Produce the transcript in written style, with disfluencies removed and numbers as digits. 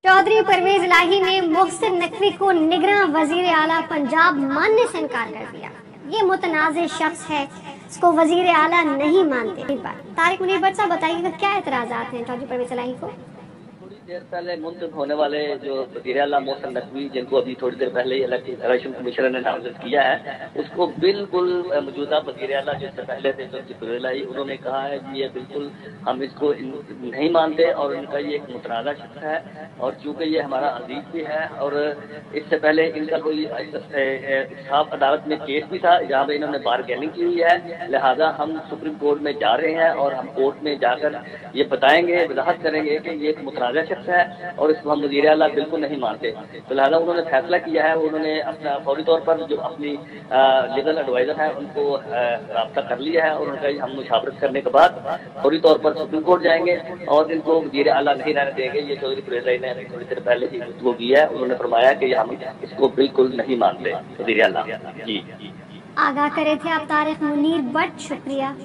चौधरी परवेज इलाही ने मोहसिन नकवी को निगरान वजीर आला पंजाब मानने से इनकार कर दिया। ये मुतनाज़ शख्स है, इसको वजीर आला नहीं मानते। तारिक मुनीर भट्ट साहब बताइएगा क्या एतराज़ात हैं चौधरी परवेज इलाही को? थोड़ी देर पहले मुंतखब होने वाले जो वज़ीर आला मोहसिन नकवी, जिनको अभी थोड़ी देर पहले इलेक्शन कमीशनर ने नामजद किया है, उसको बिल्कुल मौजूदा वज़ीर आला जिससे पहले थे चौधरी परवेज इलाही, उन्होंने कहा है कि ये बिल्कुल हम इसको नहीं मानते और इनका ये एक मुतनाज़ा शख्स है, और चूंकि ये हमारा अजीज भी है और इससे पहले इनका कोई साफ अदालत में केस भी था जहाँ पे इन्होंने बारगेनिंग की हुई है, लिहाजा हम सुप्रीम कोर्ट में जा रहे हैं और हम कोर्ट में जाकर ये बताएंगे, वजाहत करेंगे कि ये एक मुतनाज़ा शख्स है और इसको हम वज़ीर आला बिल्कुल नहीं मानते। तो लिहाजा उन्होंने फैसला किया है, उन्होंने अपना फौरी तौर पर जो अपनी लीगल एडवाइजर है उनको राब्ता कर लिया है और उनका हम मुशावरत करने के बाद फौरी तौर पर सुप्रीम कोर्ट जाएंगे और इनको वज़ीर आला नहीं रहने देंगे। ये चौधरी परवेज इलाही ने थोड़ी देर पहले ही गुफ्तगू की है, उन्होंने फरमाया कि हम इसको बिल्कुल नहीं मानते वज़ीर आला। जी आगाह करे थे आप तारिक मुनीर भट्ट, शुक्रिया।